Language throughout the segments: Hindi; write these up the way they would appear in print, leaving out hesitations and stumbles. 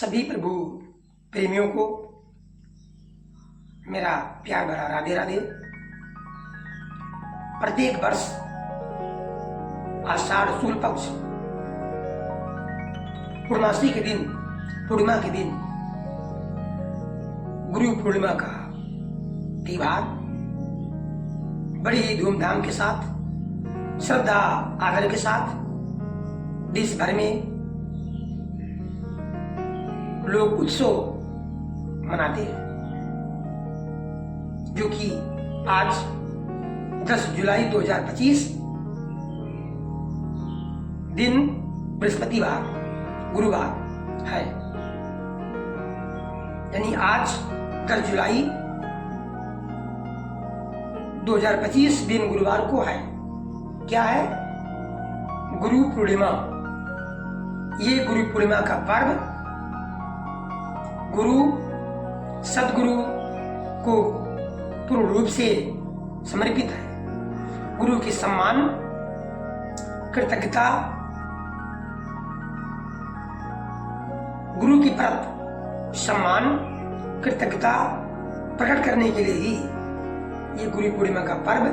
सभी प्रभु प्रेमियों को मेरा प्यार भरा राधे राधे। प्रत्येक वर्ष आषाढ़ शुक्ल पक्ष पूर्णमासी के दिन, पूर्णिमा के दिन, गुरु पूर्णिमा का त्योहार बड़ी ही धूमधाम के साथ, श्रद्धा आदर के साथ देश भर में लोग उत्सव मनाते हैं, जो कि आज 10 जुलाई 2025 दिन बृहस्पतिवार गुरुवार है। यानी आज 10 जुलाई 2025 दिन गुरुवार को है। क्या है? गुरु पूर्णिमा। ये गुरु पूर्णिमा का पर्व गुरु सदगुरु को पूर्ण रूप से समर्पित है। गुरु के सम्मान, कृतज्ञता, गुरु के प्रति सम्मान, कृतज्ञता प्रकट करने के लिए ही ये गुरु पूर्णिमा का पर्व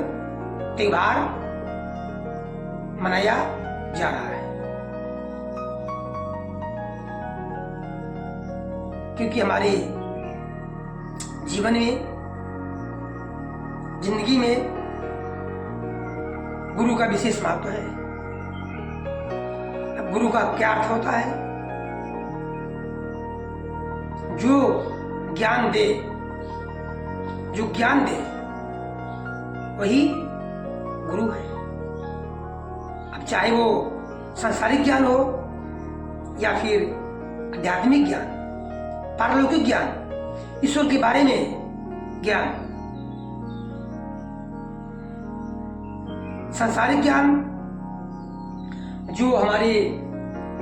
त्योहार मनाया जा रहा है। क्योंकि हमारे जीवन में, जिंदगी में गुरु का विशेष महत्व है। अब गुरु का क्या अर्थ होता है? जो ज्ञान दे, वही गुरु है। अब चाहे वो सांसारिक ज्ञान हो या फिर आध्यात्मिक ज्ञान, पारलौकिक ज्ञान, ईश्वर के बारे में ज्ञान, सांसारिक ज्ञान, जो हमारे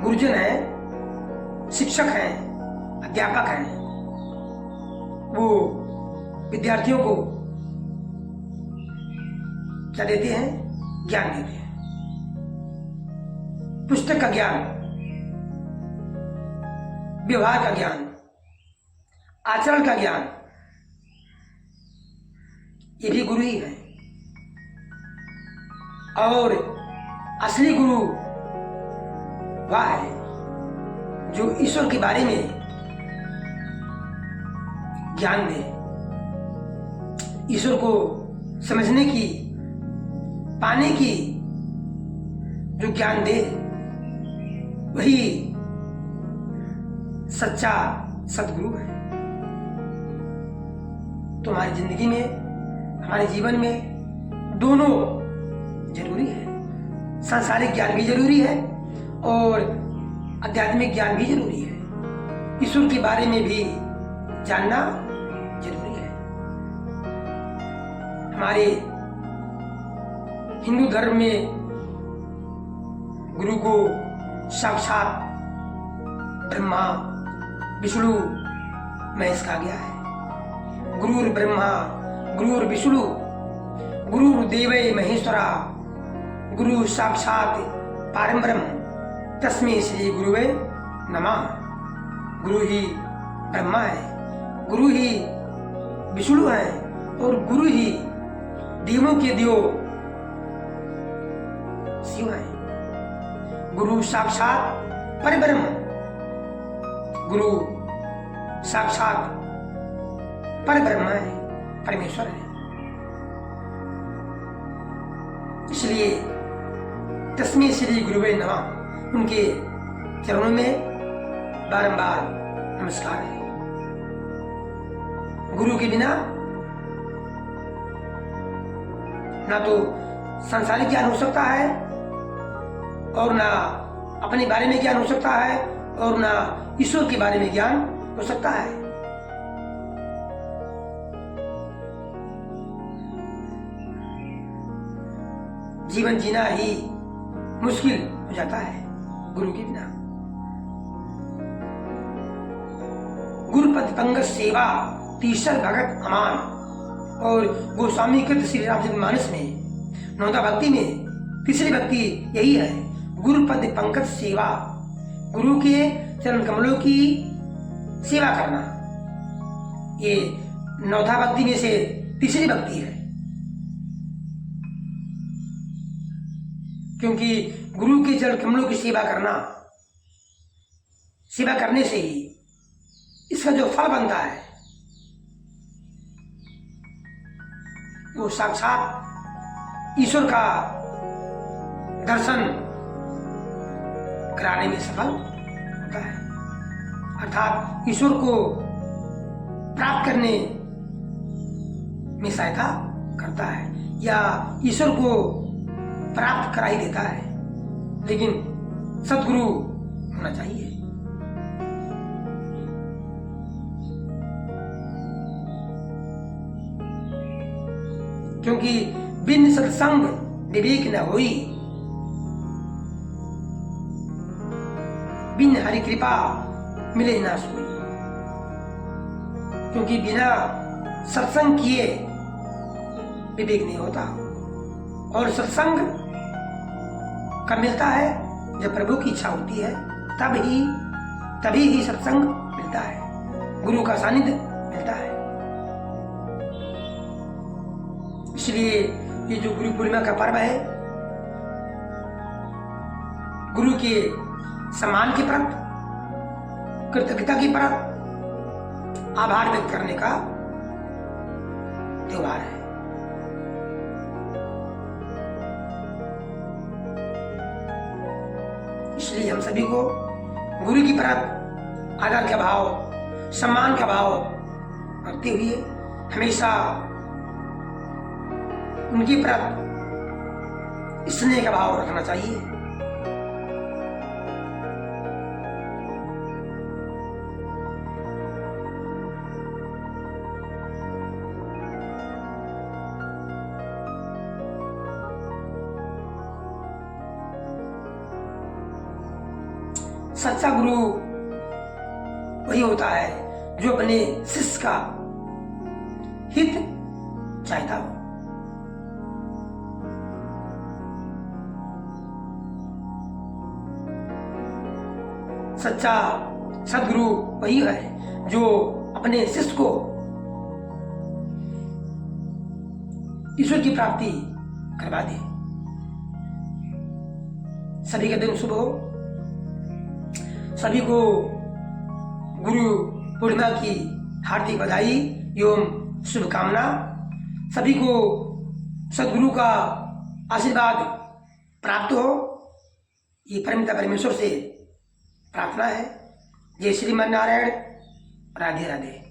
गुरुजन हैं, शिक्षक हैं, अध्यापक हैं, वो विद्यार्थियों को क्या देते हैं? ज्ञान देते हैं। पुस्तक का ज्ञान, व्यवहार का ज्ञान, आचरण का ज्ञान, ये भी गुरु ही है। और असली गुरु वह है जो ईश्वर के बारे में ज्ञान दे, ईश्वर को समझने की, पाने की जो ज्ञान दे, वही सच्चा सदगुरु है। तो हमारी जिंदगी में, हमारे जीवन में दोनों जरूरी है। सांसारिक ज्ञान भी जरूरी है और आध्यात्मिक ज्ञान भी जरूरी है। ईश्वर के बारे में भी जानना जरूरी है। हमारे हिंदू धर्म में गुरु को साक्षात ब्रह्मा विष्णु महेश कहा गया है। गुरुर् ब्रह्मा गुरुर् विष्णु गुरुर्देवै महेश्वरा गुरु साक्षात परम ब्रह्म तस्मै श्री गुरुवे नमः। गुरु ही ब्रह्मा है, गुरु ही विष्णु है और गुरु ही देवों के देव शिव है। गुरु साक्षात परब्रह्म, गुरु साक्षात परब्रह्म है, परमेश्वर है। इसलिए तस्मै श्री गुरुवे नमः, उनके चरणों में बारंबार नमस्कार है। गुरु के बिना ना तो सांसारिक ज्ञान हो सकता है और ना अपने बारे में ज्ञान हो सकता है और ना ईश्वर के बारे में ज्ञान हो सकता है। जीवन जीना ही मुश्किल हो जाता है गुरु के बिना। गुरुपद पंगत सेवा तीसर भगत अमान, और गोस्वामी कृत श्री रामचरितमानस में नौता भक्ति में तीसरी भक्ति यही है, गुरुपद पंकज सेवा। गुरु के चरण कमलों की सेवा करना, ये नौधा भक्ति में से तीसरी भक्ति है। क्योंकि गुरु के चरण कमलों की सेवा करना, सेवा करने से ही इसका जो फल बनता है वो साक्षात ईश्वर का दर्शन कराने में सफल होता है, अर्थात ईश्वर को प्राप्त करने में सहायता करता है या ईश्वर को प्राप्त करा ही देता है। लेकिन सद्गुरु होना चाहिए। क्योंकि बिन सत्संग विवेक न होई, बिन हरि कृपा मिले ना सोई। क्योंकि बिना सत्संग किए विवेक नहीं होता, और सत्संग कब मिलता है? जब प्रभु की इच्छा होती है, तभी ही सत्संग मिलता है, गुरु का सानिध्य मिलता है। इसलिए ये जो गुरु पूर्णिमा का पर्व है, गुरु के सम्मान के प्रति, कृतज्ञता के प्रति आभार व्यक्त करने का त्योहार है। इसलिए हम सभी को गुरु की प्रति आदर का भाव, सम्मान का भाव रखते हुए हमेशा उनकी प्रति स्नेह का भाव रखना चाहिए। सच्चा गुरु वही होता है जो अपने शिष्य का हित चाहता हो। सच्चा सद्गुरु वही है जो अपने शिष्य को ईश्वर की प्राप्ति करवा दे। सभी का दिन शुभ हो। सभी को गुरु पूर्णिमा की हार्दिक बधाई एवं शुभकामना। सभी को सद्गुरु का आशीर्वाद प्राप्त हो, ये परमपिता परमेश्वर से प्रार्थना है। जय श्रीमन नारायण। राधे राधे।